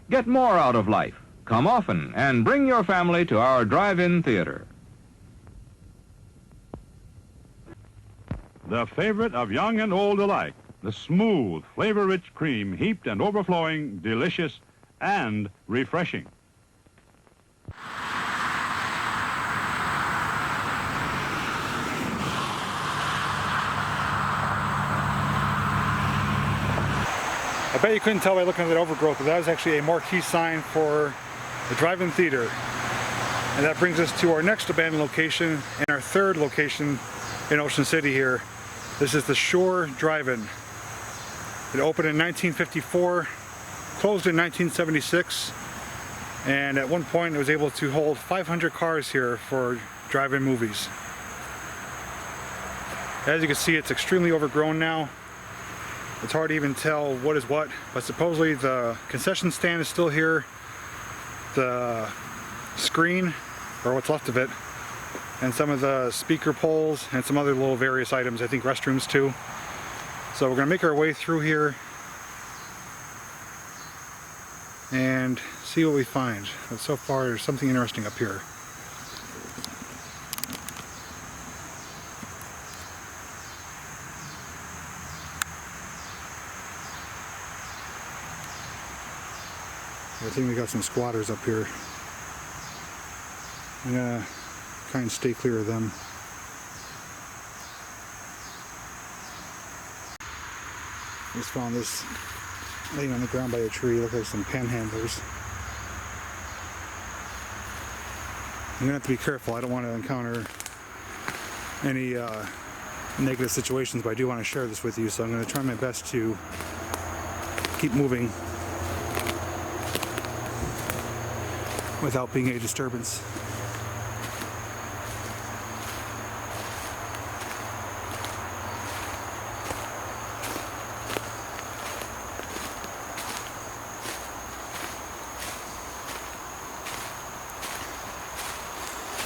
Get more out of life. Come often and bring your family to our drive-in theater. The favorite of young and old alike, the smooth, flavor-rich cream, heaped and overflowing, delicious, and refreshing. I bet you couldn't tell by looking at that overgrowth, but that was actually a marquee sign for the drive-in theater. And that brings us to our next abandoned location and our third location in Ocean City here. This is the Shore Drive-In. It opened in 1954, closed in 1976, and at one point it was able to hold 500 cars here for drive-in movies. As you can see, it's extremely overgrown now. It's hard to even tell what is what, but supposedly the concession stand is still here, the screen, or what's left of it, and some of the speaker poles and some other little various items, I think restrooms too. So we're going to make our way through here and see what we find. But so far there's something interesting up here. I think we got some squatters up here. I'm gonna kind of stay clear of them. Just found this laying on the ground by a tree. Look like some panhandlers. I'm gonna have to be careful. I don't want to encounter any negative situations, but I do want to share this with you, so I'm going to try my best to keep moving without being a disturbance.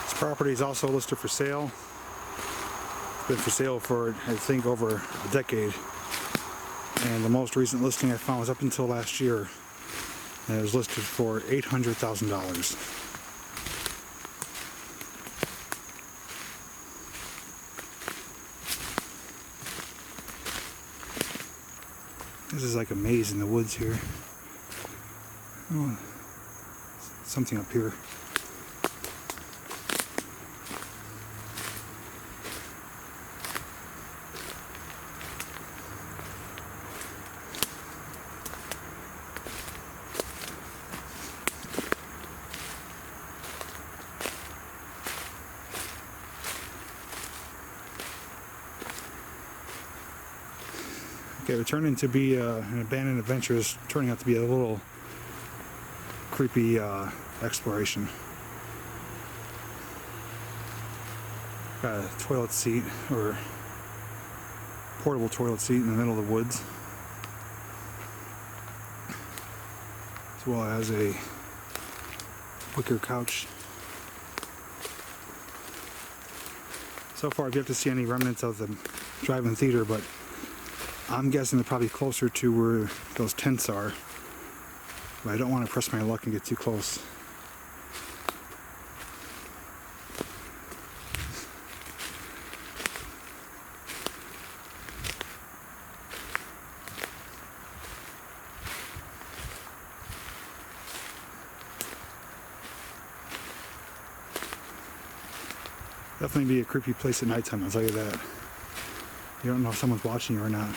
This property is also listed for sale. It's been for sale for, I think, over a decade. And the most recent listing I found was up until last year. And it was listed for $800,000. This is like a maze in the woods here. Oh, something up here. Okay, returning to be an abandoned adventure is turning out to be a little creepy exploration. Got a toilet seat, or portable toilet seat in the middle of the woods, as well as a wicker couch. So far I've yet to see any remnants of the drive-in theater, but I'm guessing they're probably closer to where those tents are, but I don't want to press my luck and get too close. Definitely be a creepy place at nighttime, I'll tell you that. You don't know if someone's watching you or not.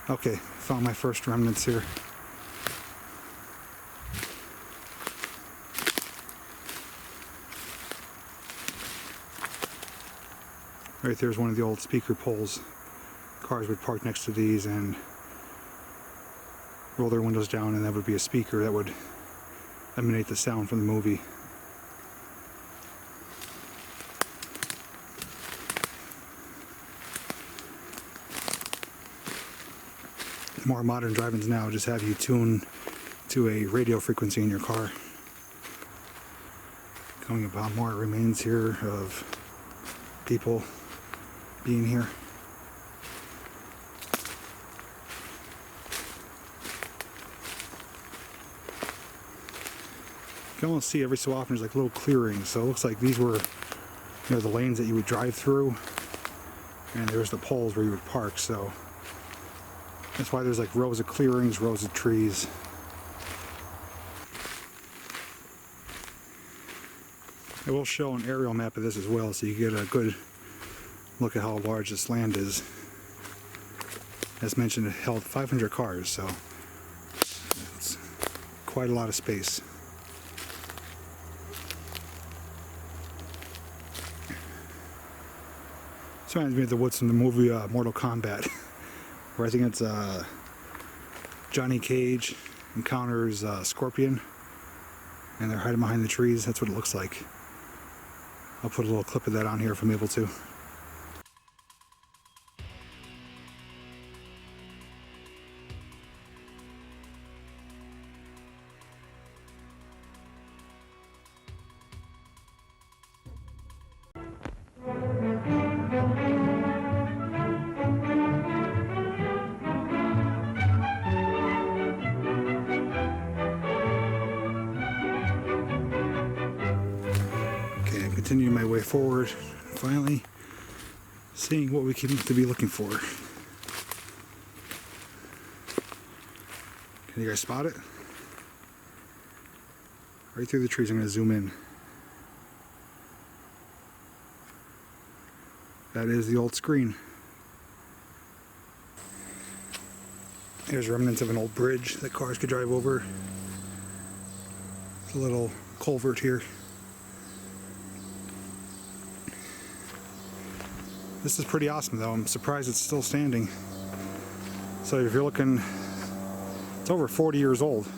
Okay, found my first remnants here. Right there's one of the old speaker poles. Cars would park next to these and roll their windows down, and that would be a speaker that would emanate the sound from the movie. More modern drive-ins now just have you tune to a radio frequency in your car. Coming upon more remains here of people being here. You can almost see every so often there's like little clearings. So it looks like these were, you know, the lanes that you would drive through, and there's the poles where you would park. So that's why there's like rows of clearings, rows of trees. I will show an aerial map of this as well, so you get a good look at how large this land is. As mentioned, it held 500 cars, so it's quite a lot of space. This reminds me of the woods from the movie Mortal Kombat, where I think it's Johnny Cage encounters Scorpion, and they're hiding behind the trees. That's what it looks like. I'll put a little clip of that on here if I'm able to. Continuing my way forward, finally seeing what we came to be looking for. Can you guys spot it? Right through the trees. I'm going to zoom in. That is the old screen. There's remnants of an old bridge that cars could drive over. There's a little culvert here. This is pretty awesome though. I'm surprised it's still standing. So if you're looking, it's over 40 years old.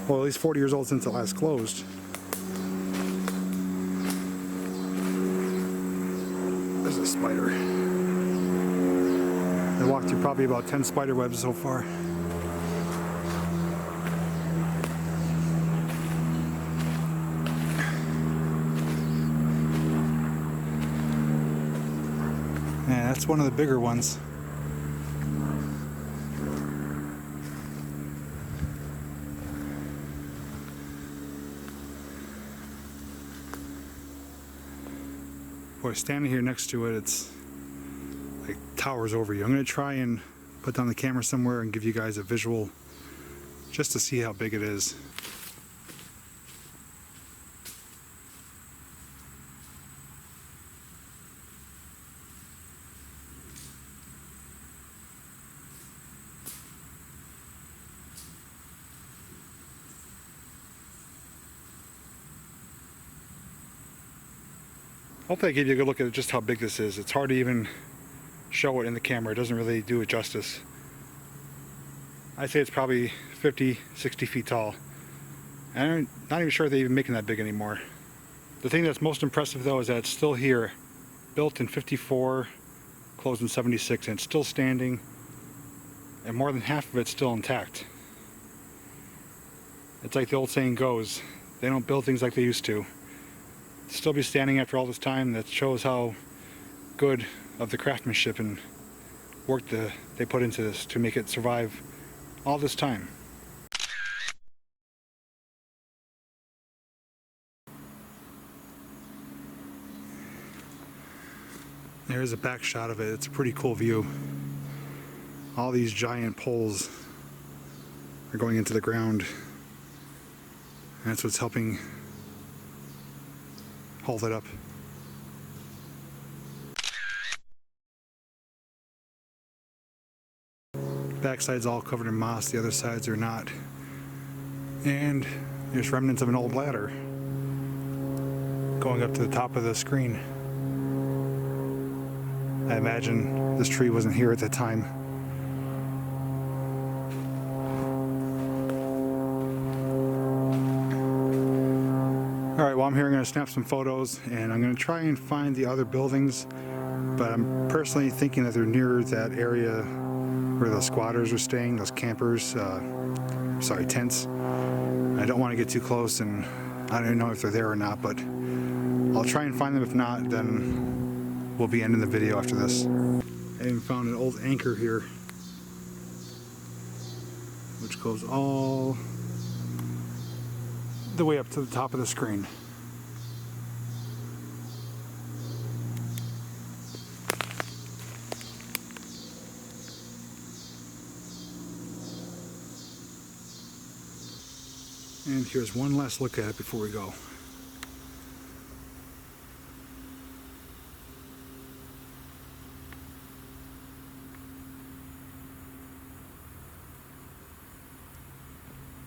Well, at least 40 years old since it last closed. There's a spider. I walked through probably about 10 spider webs so far. Yeah, that's one of the bigger ones. Boy, standing here next to it, it's like towers over you. I'm going to try and put down the camera somewhere and give you guys a visual just to see how big it is. Hopefully I gave you a good look at just how big this is. It's hard to even show it in the camera. It doesn't really do it justice. I'd say it's probably 50, 60 feet tall. And I'm not even sure they're even making that big anymore. The thing that's most impressive though is that it's still here. Built in 54, closed in 76, and it's still standing. And more than half of it's still intact. It's like the old saying goes, they don't build things like they used to. Still be standing after all this time. That shows how good of the craftsmanship and work they put into this to make it survive all this time. There's a back shot of it. It's a pretty cool view. All these giant poles are going into the ground. And that's what's helping hold it up. Backside's all covered in moss, the other sides are not. And there's remnants of an old ladder going up to the top of the screen. I imagine this tree wasn't here at the time. Alright, well I'm here, I'm going to snap some photos and I'm going to try and find the other buildings, but I'm personally thinking that they're near that area where the squatters are staying, those campers, tents. I don't want to get too close and I don't even know if they're there or not, but I'll try and find them. If not, then we'll be ending the video after this. I even found an old anchor here, which goes all the way up to the top of the screen. And here's one last look at it before we go.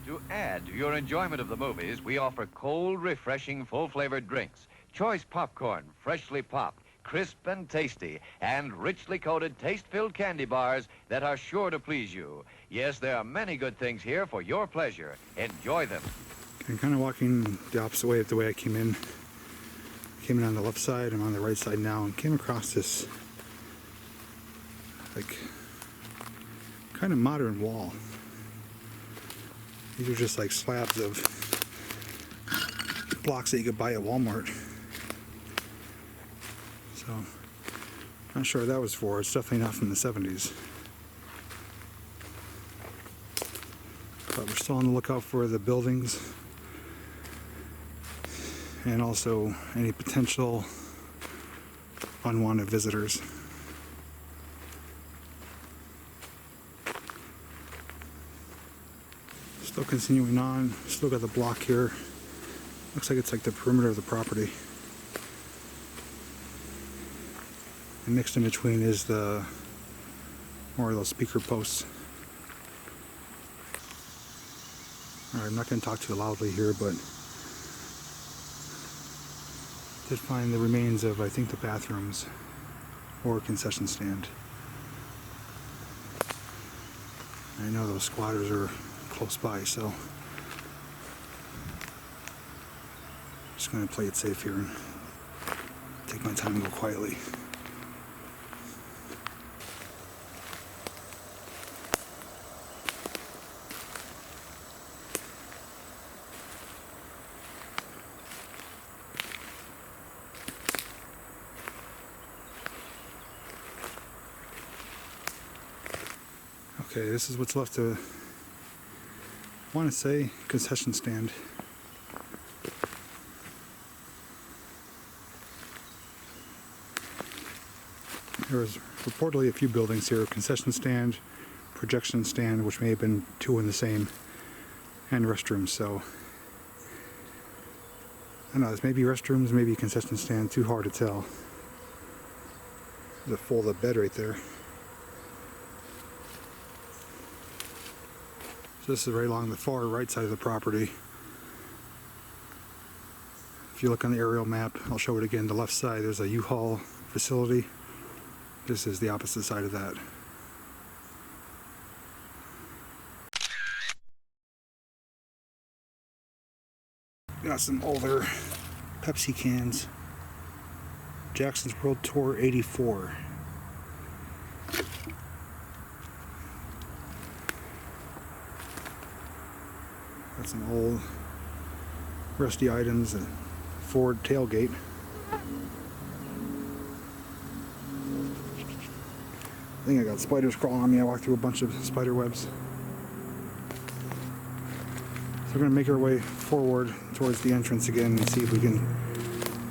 To add to your enjoyment of the movies, we offer cold, refreshing, full-flavored drinks, choice popcorn, freshly popped, crisp and tasty, and richly coated, taste-filled candy bars that are sure to please you. Yes, there are many good things here for your pleasure. Enjoy them. I'm kind of walking the opposite way of the way I came in. I came in on the left side, I'm on the right side now, and came across this, like, kind of modern wall. These are just like slabs of blocks that you could buy at Walmart. So, not sure what that was for. It's definitely not from the 70s. But we're still on the lookout for the buildings and also any potential unwanted visitors. Still continuing on, still got the block here. Looks like it's like the perimeter of the property. And mixed in between is the more of those speaker posts. Alright, I'm not going to talk too loudly here, but did find the remains of, I think, the bathrooms or concession stand. I know those squatters are close by, so just going to play it safe here and take my time and go quietly. Okay, this is what's left to, I want to say, concession stand. There was reportedly a few buildings here: concession stand, projection stand, which may have been two in the same, and restrooms. So I don't know, this may be restrooms, maybe concession stand, too hard to tell. There's a fold-up bed right there. So this is right along the far right side of the property. If you look on the aerial map, I'll show it again, the left side, there's a U-Haul facility. This is the opposite side of that. Got some older Pepsi cans. Jackson's World Tour 84. Got some old rusty items, a Ford tailgate. I think I got spiders crawling on me. I walked through a bunch of spider webs. So we're going to make our way forward towards the entrance again and see if we can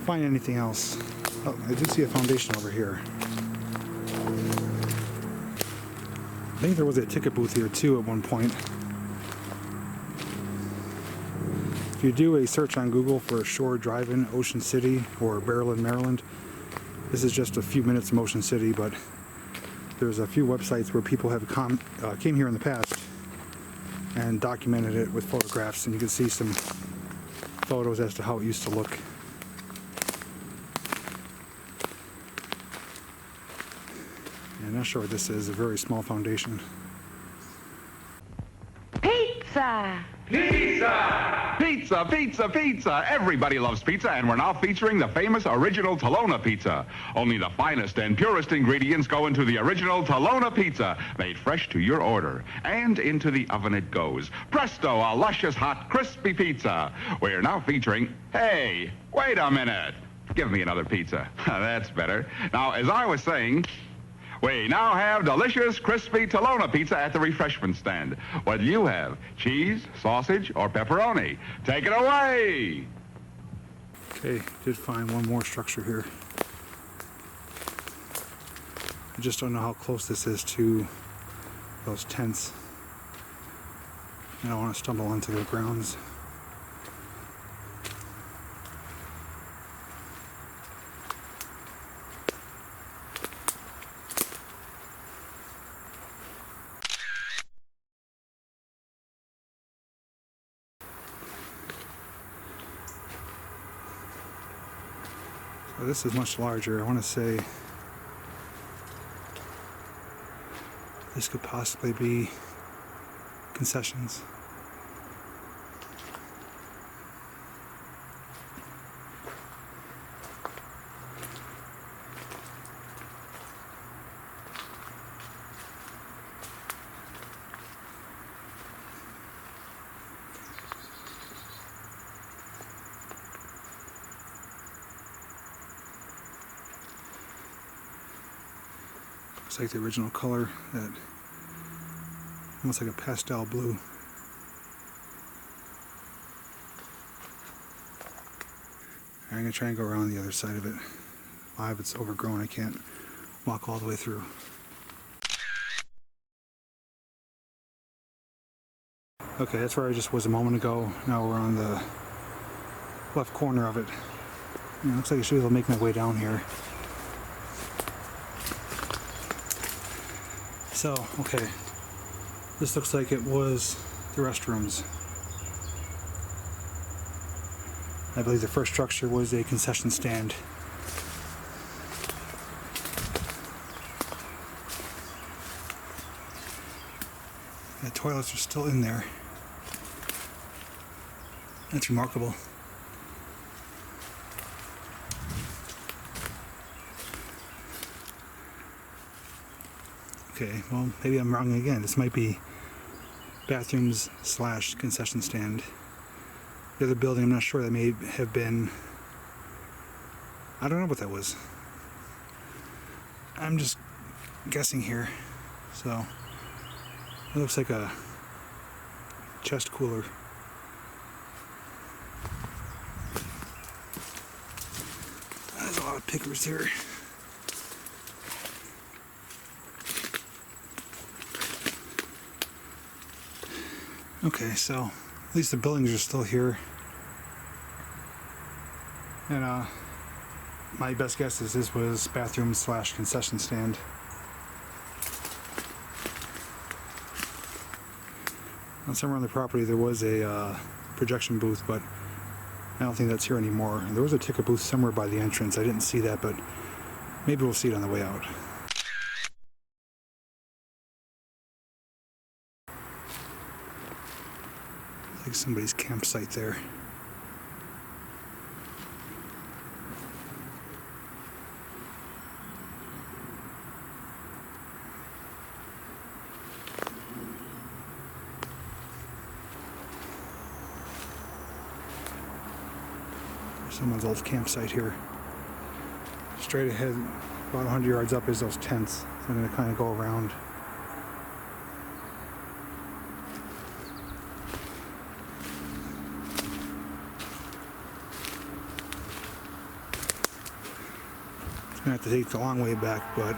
find anything else. Oh, I did see a foundation over here. I think there was a ticket booth here too at one point. If you do a search on Google for Shore Drive-In, Ocean City, or Maryland, Maryland, this is just a few minutes from Ocean City, but there's a few websites where people have came here in the past and documented it with photographs, and you can see some photos as to how it used to look. I'm not sure what this is, a very small foundation. Pizza! Pizza! Pizza, pizza, pizza! Everybody loves pizza, and we're now featuring the famous original Tolona pizza. Only the finest and purest ingredients go into the original Tolona pizza, made fresh to your order. And into the oven it goes. Presto, a luscious, hot, crispy pizza. We're now featuring... Hey, wait a minute. Give me another pizza. That's better. Now, as I was saying... We now have delicious, crispy Tolona pizza at the refreshment stand. What do you have? Cheese, sausage, or pepperoni? Take it away! Okay, did find one more structure here. I just don't know how close this is to those tents. I don't want to stumble onto their grounds. So this is much larger. I want to say this could possibly be concessions. Looks like the original color, that almost like a pastel blue. I'm gonna try and go around the other side of it. If it's overgrown, I can't walk all the way through. Okay, that's where I just was a moment ago. Now we're on the left corner of it. It looks like I should be able to make my way down here. So, okay, this looks like it was the restrooms. I believe the first structure was a concession stand. The toilets are still in there. That's remarkable. Okay, well, maybe I'm wrong again. This might be bathrooms / concession stand. The other building, I'm not sure, that may have been, I don't know what that was. I'm just guessing here. So, it looks like a chest cooler. There's a lot of pickers here. Okay, so at least the buildings are still here. And my best guess is this was bathroom / concession stand. And somewhere on the property there was a projection booth, but I don't think that's here anymore. There was a ticket booth somewhere by the entrance. I didn't see that, but maybe we'll see it on the way out. Like somebody's campsite there. There's someone's old campsite here. Straight ahead, about 100 yards up, is those tents. So I'm going to kind of go around. I have to take the long way back, but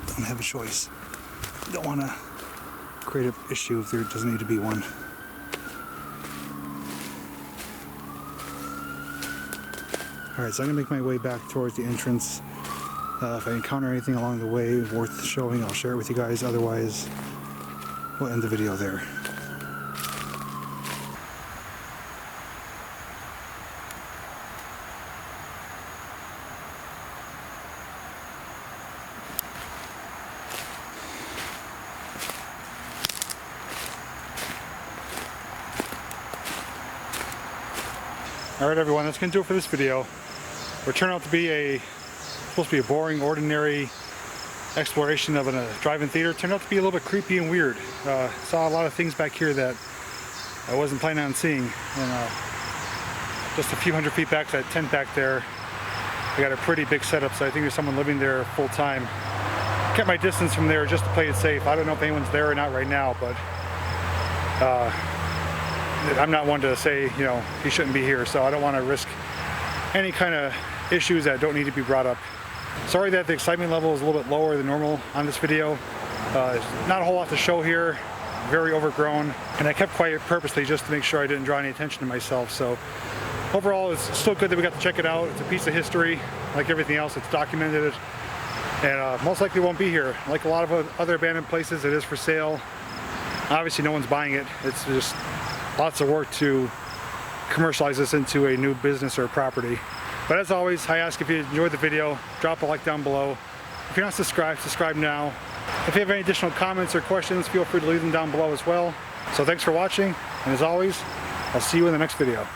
don't have a choice. Don't want to create an issue if there doesn't need to be one. Alright, so I'm going to make my way back towards the entrance. If I encounter anything along the way worth showing, I'll share it with you guys. Otherwise, we'll end the video there. Alright everyone, that's going to do it for this video. What turned out to be supposed to be a boring, ordinary exploration of a drive-in theater turned out to be a little bit creepy and weird. Saw a lot of things back here that I wasn't planning on seeing. And just a few hundred feet back to that tent back there, I got a pretty big setup, so I think there's someone living there full time. kept my distance from there just to play it safe. I don't know if anyone's there or not right now, but I'm not one to say, you know, he shouldn't be here, so I don't want to risk any kind of issues that don't need to be brought up. Sorry that the excitement level is a little bit lower than normal on this video. Not a whole lot to show here, very overgrown, and I kept quiet purposely just to make sure I didn't draw any attention to myself. So overall, it's still good that we got to check it out. It's a piece of history, like everything else. It's documented, and most likely won't be here. Like a lot of other abandoned places, it is for sale. Obviously, no one's buying it. It's just lots of work to commercialize this into a new business or property. But as always, I ask if you enjoyed the video, drop a like down below. If you're not subscribed, subscribe now. If you have any additional comments or questions, feel free to leave them down below as well. So thanks for watching, and as always, I'll see you in the next video.